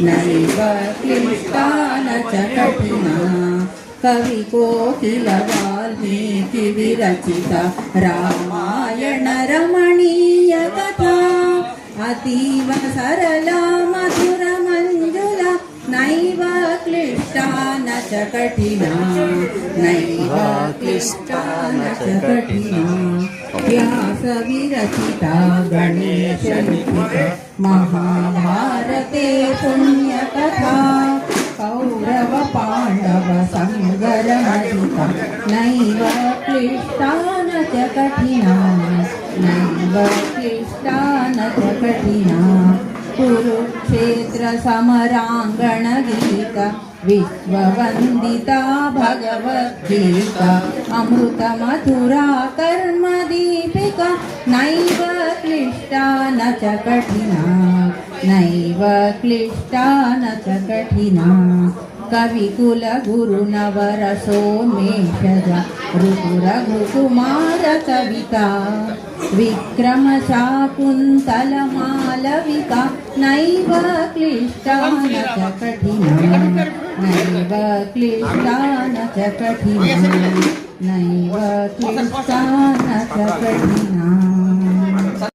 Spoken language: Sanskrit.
नैव क्लिष्टा न च कठिना कवि कोकिल वाल्मीकि विरचिता रामायण रमणीय कथा अतीव सरला मधुर मंजुला नैव क्लिष्टा न च कठिना नैव क्लिष्टा न च कठिना व्यास विरचिता गणेश लिखिता महाभारते पुण्यकथा कौरव पांडव संगरमहिता नैव क्लिष्टा न च कठिना नैव क्लिष्टा न च कठिना कुरुक्षेत्र समरांगण गीता विश्ववंदिता भगवद्गीता अमृत मथुरा कर्म दीपिका नैव क्लिष्टा न च कठिना नैव क्लिष्टा न च कठिना कविकुल गुरु नवरसोन्मेषजा ऋतुरघुकुमार कविता विक्रम शाकुन्तल मालविका नैव क्लिष्टा न च कठिना नैव क्लिष्टा न च कठिना नैव क्लिष्टा न च कठिना।